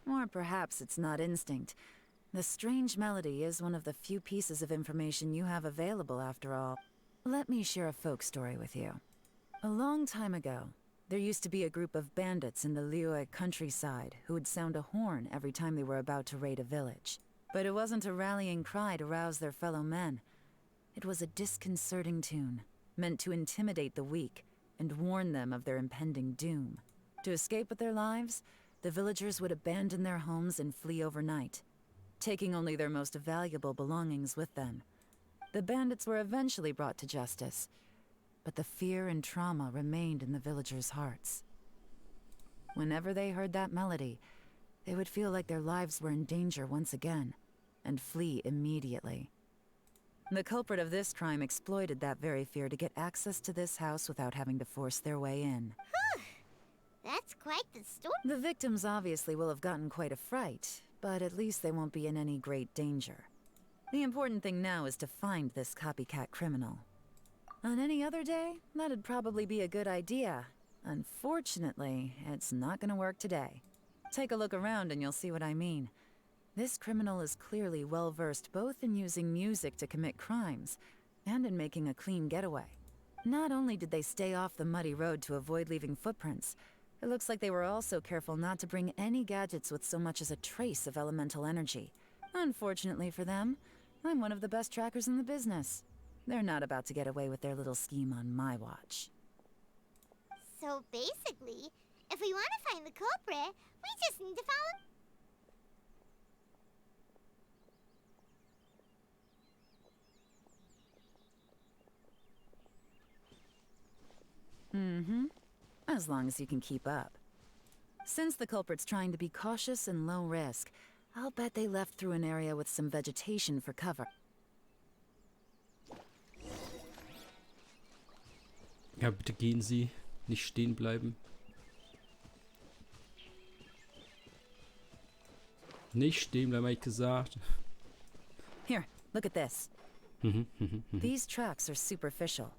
K: Or perhaps it's not instinct. The strange melody is one of the few pieces of information you have available, after all. Let me share a folk story with you. A long time ago, there used to be a group of bandits in the Liyue countryside who would sound a horn every time they were about to raid a village. But it wasn't a rallying cry to rouse their fellow men. It was a disconcerting tune, meant to intimidate the weak and warn them of their impending doom. To escape with their lives, the villagers would abandon their homes and flee overnight, taking only their most valuable belongings with them. The bandits were eventually brought to justice, but the fear and trauma remained in the villagers' hearts. Whenever they heard that melody, they would feel like their lives were in danger once again, and flee immediately. The culprit of this crime exploited that very fear to get access to this house without having to force their way in.
B: That's quite the story.
K: The victims obviously will have gotten quite a fright, but at least they won't be in any great danger. The important thing now is to find this copycat criminal. On any other day, that'd probably be a good idea. Unfortunately, it's not gonna work today. Take a look around and you'll see what I mean. This criminal is clearly well-versed both in using music to commit crimes and in making a clean getaway. Not only did they stay off the muddy road to avoid leaving footprints, it looks like they were also careful not to bring any gadgets with so much as a trace of elemental energy. Unfortunately for them, I'm one of the best trackers in the business. They're not about to get away with their little scheme on my watch.
B: So basically, if we want to find the culprit, we just need to follow...
K: As long as you can keep up. Since the culprit's trying to be cautious and low risk, I'll bet they left through an area with some vegetation for cover.
A: Ja, bitte gehen Sie. Nicht stehen bleiben. Nicht stehen bleiben, habe ich gesagt.
K: Here, look at this. These tracks are superficial,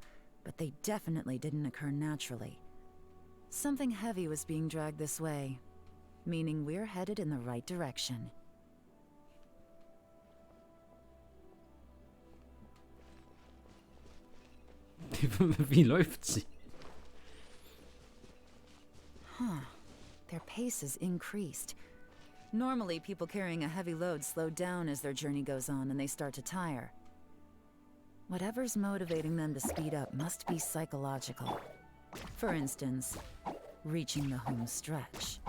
K: but they definitely didn't occur naturally. Something heavy was being dragged this way, meaning we're headed in the right direction.
A: Wie läuft sie?
K: Their pace has increased. Normally, people carrying a heavy load slow down as their journey goes on and they start to tire. Whatever's motivating them to speed up must be psychological. For instance, reaching the home stretch.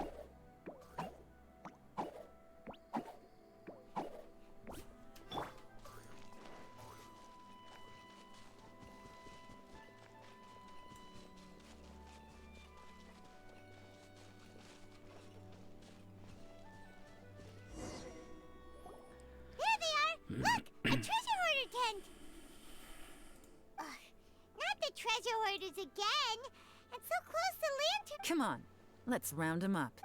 B: There they are! Look! A treasure hoarder tent! Ugh, not the treasure hoarders again! And so close to Lantern...
K: Come on, let's round them up.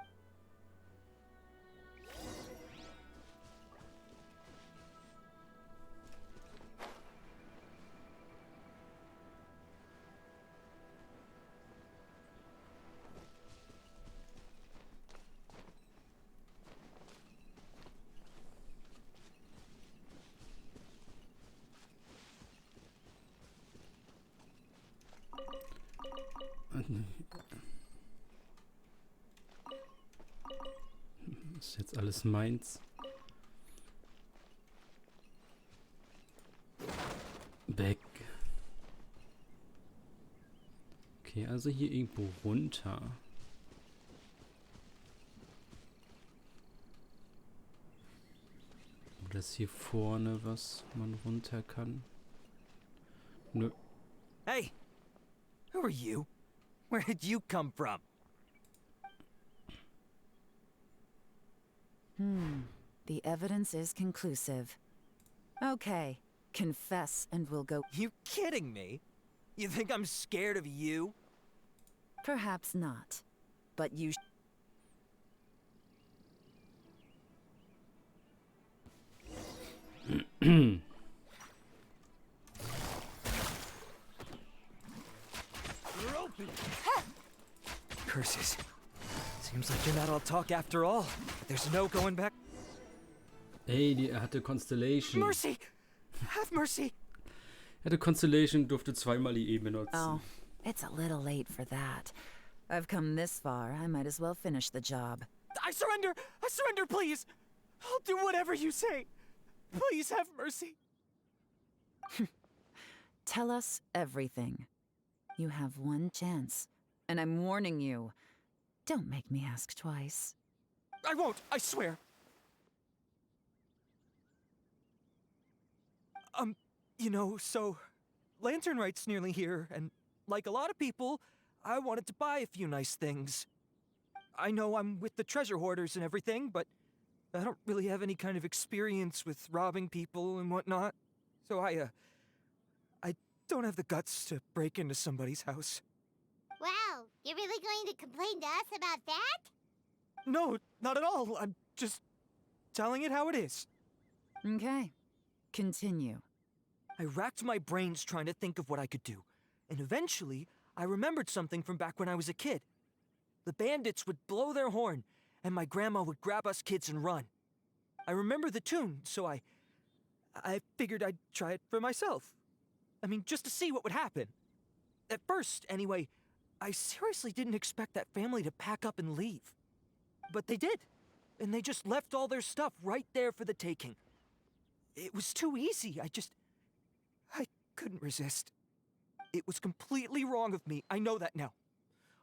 A: Ist jetzt alles meins. Weg. Okay, also hier irgendwo runter. Oder ist hier vorne was man runter kann? Nö.
L: Hey! Who are you? Where did you come from?
K: The evidence is conclusive. Okay, confess and we'll go.
L: You kidding me? You think I'm scared of you?
K: Perhaps not, but you
L: Curses. Seems like you're not all talk after all. There's no going back.
A: Ey, er hatte Constellation.
L: Mercy! Have mercy!
A: Er hatte Constellation, durfte zweimal die E benutzen.
K: Oh, it's a little late for that. I've come this far, I might as well finish the job.
L: I surrender! I surrender, please! I'll do whatever you say. Please have mercy.
K: Tell us everything. You have one chance, and I'm warning you. Don't make me ask twice.
L: I won't, I swear. You know, so Lantern Rite's nearly here, and like a lot of people, I wanted to buy a few nice things. I know I'm with the treasure hoarders and everything, but I don't really have any kind of experience with robbing people and whatnot. So I don't have the guts to break into somebody's house.
B: Wow, you're really going to complain to us about that?
L: No, not at all. I'm just telling it how it is.
K: Okay, continue.
L: I racked my brains trying to think of what I could do, and eventually, I remembered something from back when I was a kid. The bandits would blow their horn, and my grandma would grab us kids and run. I remember the tune, so I figured I'd try it for myself. I mean, just to see what would happen. At first, anyway, I seriously didn't expect that family to pack up and leave. But they did, and they just left all their stuff right there for the taking. It was too easy, I couldn't resist. It was completely wrong of me, I know that now.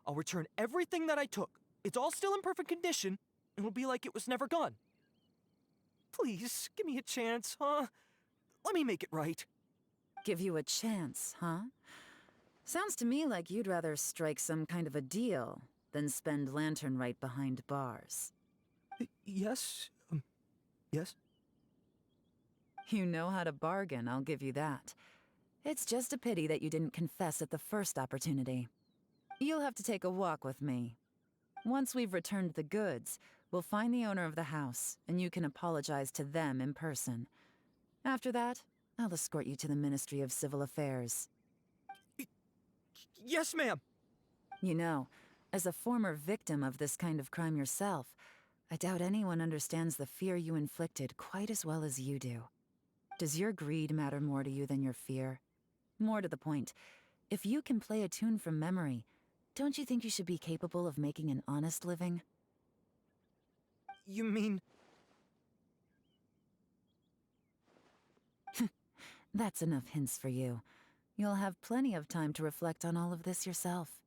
L: I'll return everything that I took. It's all still in perfect condition, and it'll be like it was never gone. Please, give me a chance, huh? Let me make it right.
K: Give you a chance, huh? Sounds to me like you'd rather strike some kind of a deal than spend Lantern Rite behind bars.
L: Yes? Yes?
K: You know how to bargain, I'll give you that. It's just a pity that you didn't confess at the first opportunity. You'll have to take a walk with me. Once we've returned the goods, we'll find the owner of the house, and you can apologize to them in person. After that, I'll escort you to the Ministry of Civil Affairs.
L: Yes, ma'am.
K: You know, as a former victim of this kind of crime yourself, I doubt anyone understands the fear you inflicted quite as well as you do. Does your greed matter more to you than your fear? More to the point, if you can play a tune from memory, don't you think you should be capable of making an honest living?
L: You mean...
K: That's enough hints for you. You'll have plenty of time to reflect on all of this yourself.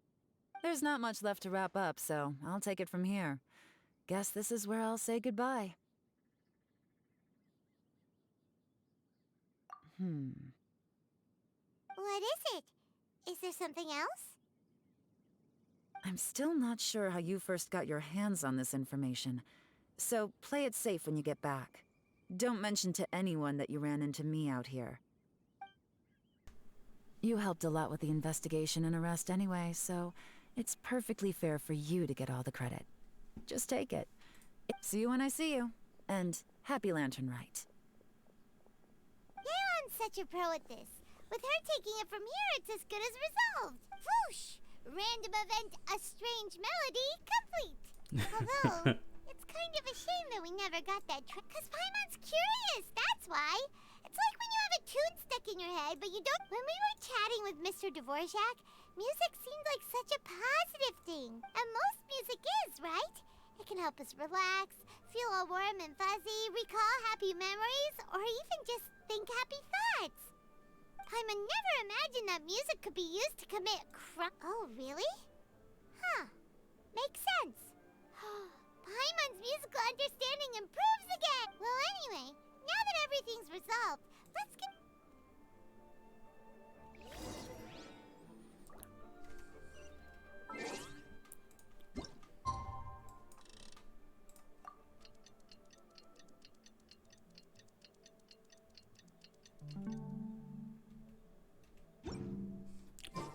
K: There's not much left to wrap up, so I'll take it from here. Guess this is where I'll say goodbye.
B: What is it? Is there something else?
K: I'm still not sure how you first got your hands on this information, so play it safe when you get back. Don't mention to anyone that you ran into me out here. You helped a lot with the investigation and arrest anyway, so it's perfectly fair for you to get all the credit. Just take it. See you when I see you, and happy Lantern Rite.
B: Yeon's such a pro at this. With her taking it from here, it's as good as resolved. Whoosh! Random event, a strange melody, complete. Although, it's kind of a shame that we never got that trick, because Paimon's curious, that's why. It's like when you have a tune stuck in your head, but you don't. When we were chatting with Mr. Dvorak, music seemed like such a positive thing. And most music is, right? It can help us relax, feel all warm and fuzzy, recall happy memories, or even just think happy thoughts. Paimon never imagined that music could be used to commit Oh, really? Huh. Makes sense. Paimon's musical understanding improves again! Well, anyway, now that everything's resolved, let's get...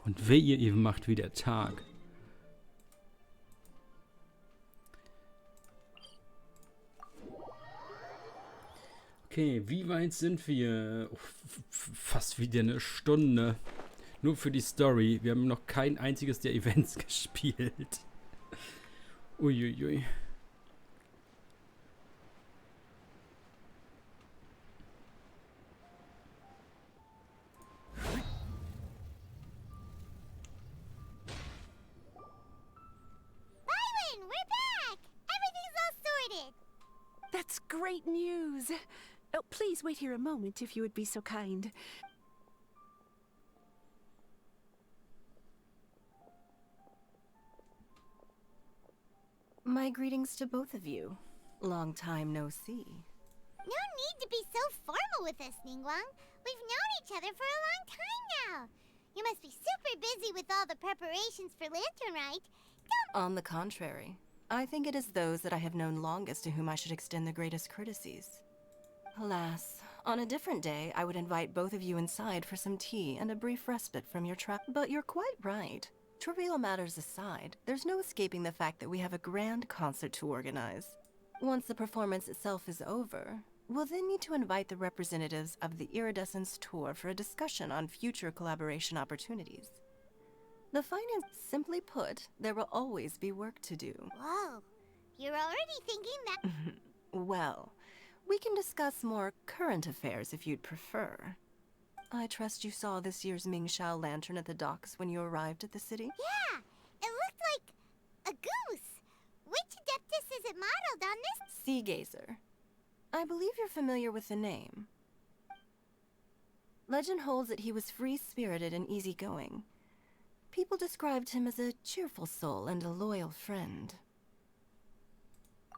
A: Und wehe, ihr macht wieder Tag. Okay, wie weit sind wir? Oh, fast wieder eine Stunde. Nur für die Story. Wir haben noch kein einziges der Events gespielt. Uiuiui.
I: That's great news. Oh, please wait here a moment if you would be so kind.
M: My greetings to both of you. Long time no see.
B: No need to be so formal with us, Ningguang. We've known each other for a long time now. You must be super busy with all the preparations for Lantern Rite.
M: On the contrary, I think it is those that I have known longest to whom I should extend the greatest courtesies. Alas, on a different day, I would invite both of you inside for some tea and a brief respite from your trap. But you're quite right. Trivial matters aside, there's no escaping the fact that we have a grand concert to organize. Once the performance itself is over, we'll then need to invite the representatives of the Iridescence Tour for a discussion on future collaboration opportunities. The finance, simply put, there will always be work to do.
B: Whoa, you're already thinking that...
M: Well, we can discuss more current affairs if you'd prefer. I trust you saw this year's Mingxiao lantern at the docks when you arrived at the city?
B: Yeah, it looked like a goose. Which Adeptus is it modeled on this?
M: Sea Gazer. I believe you're familiar with the name. Legend holds that he was free-spirited and easygoing. People described him as a cheerful soul and a loyal friend.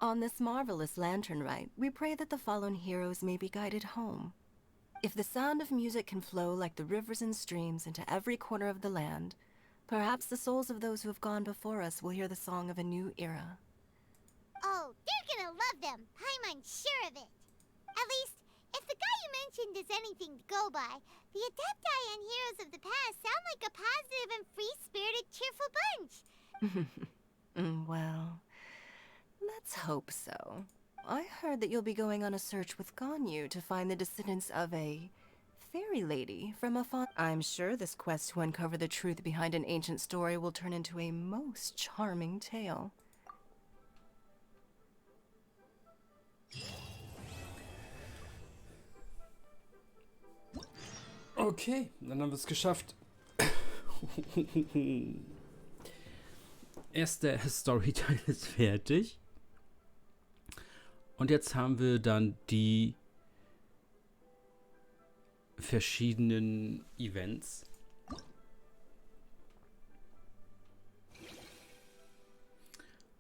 M: On this marvelous lantern rite, we pray that the fallen heroes may be guided home. If the sound of music can flow like the rivers and streams into every corner of the land, perhaps the souls of those who have gone before us will hear the song of a new era.
B: Oh, they're gonna love them. Paimon's sure of it. At least, if the guy you mentioned is anything to go by, the Adepti and heroes of the past sound like a positive and free-spirited, cheerful bunch.
M: Well, let's hope so. I heard that you'll be going on a search with Ganyu to find the descendants of a fairy lady from a I'm sure this quest to uncover the truth behind an ancient story will turn into a most charming tale.
A: Okay, dann haben wir es geschafft. Erster Storyteil ist fertig. Und jetzt haben wir dann die verschiedenen Events.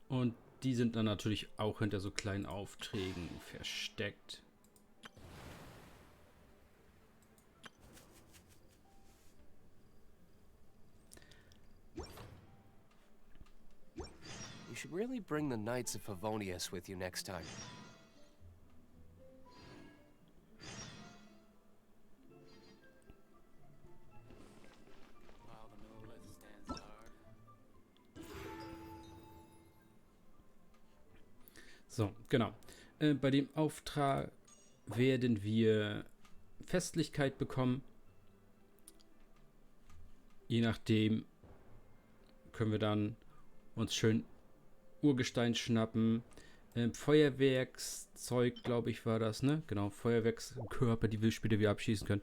A: Und die sind dann natürlich auch hinter so kleinen Aufträgen versteckt.
N: You should really bring the Knights of Favonius with you next time.
A: So, genau. Bei dem Auftrag werden wir Festlichkeit bekommen. Je nachdem können wir dann uns schön Urgestein schnappen. Feuerwerkszeug, glaube ich, war das, ne? Genau, Feuerwerkskörper, die wir später wieder abschießen können.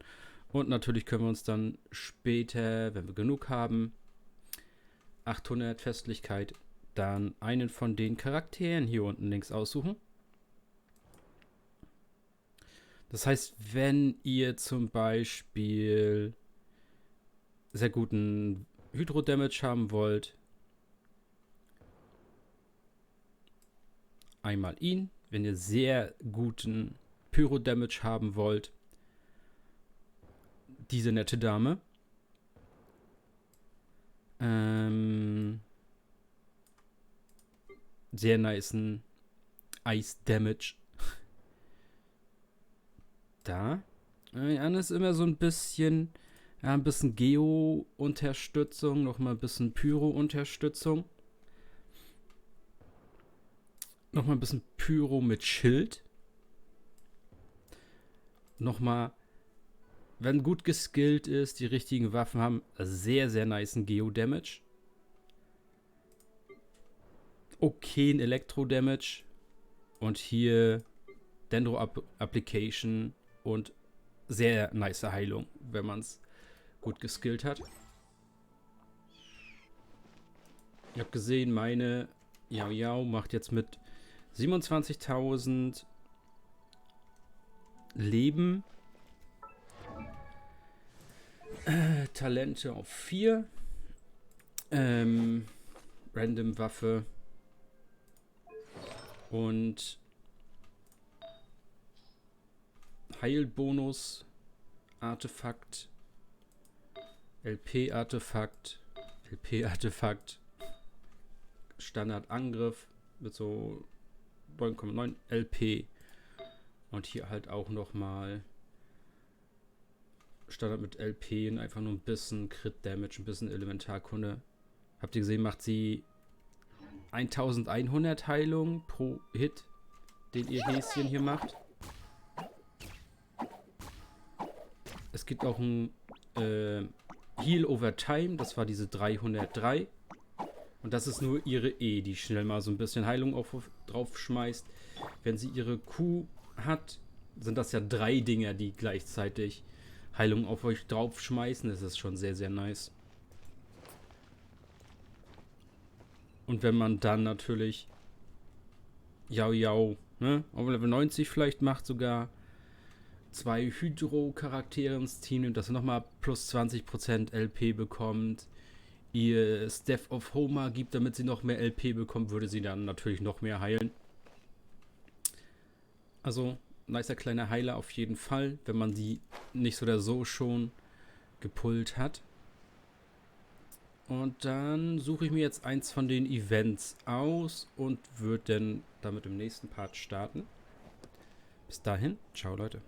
A: Und natürlich können wir uns dann später, wenn wir genug haben, 800 Festlichkeit, dann einen von den Charakteren hier unten links aussuchen. Das heißt, wenn ihr zum Beispiel sehr guten Hydro-Damage haben wollt, einmal ihn. Wenn ihr sehr guten Pyro-Damage haben wollt, diese nette Dame. Sehr nicen Ice-Damage. Da. Dann ist immer so ein bisschen, ja, ein bisschen Geo-Unterstützung, nochmal ein bisschen Pyro-Unterstützung. Nochmal ein bisschen Pyro mit Schild. Nochmal, wenn gut geskillt ist, die richtigen Waffen haben, sehr, sehr nicen Geo-Damage. Okayen Elektro-Damage. Und hier Dendro-Application und sehr nice Heilung, wenn man es gut geskillt hat. Ihr habt gesehen, meine Yao Yao macht jetzt mit 27.000 Leben. Talente auf 4. Random Waffe. Und Heilbonus. Artefakt. LP-Artefakt. LP-Artefakt. Standardangriff mit so 9,9 LP. Und hier halt auch nochmal Standard mit LP und einfach nur ein bisschen Crit Damage, ein bisschen Elementarkunde. Habt ihr gesehen, macht sie 1100 Heilung pro Hit, den ihr Häschen hier macht. Es gibt auch ein Heal over Time, das war diese 303. Und das ist nur ihre E, die schnell mal so ein bisschen Heilung drauf schmeißt. Wenn sie ihre Q hat, sind das ja 3 Dinger, die gleichzeitig Heilung auf euch drauf schmeißen. Das ist schon sehr, sehr nice. Und wenn man dann natürlich auf Level 90 vielleicht macht, sogar 2 Hydro-Charaktere ins Team nimmt, dass ihr nochmal plus 20% LP bekommt, ihr Staff of Homer gibt, damit sie noch mehr LP bekommt, würde sie dann natürlich noch mehr heilen. Also, nicer kleiner Heiler auf jeden Fall, wenn man die nicht so oder so schon gepullt hat. Und dann suche ich mir jetzt eins von den Events aus und würde dann damit im nächsten Part starten. Bis dahin, ciao Leute.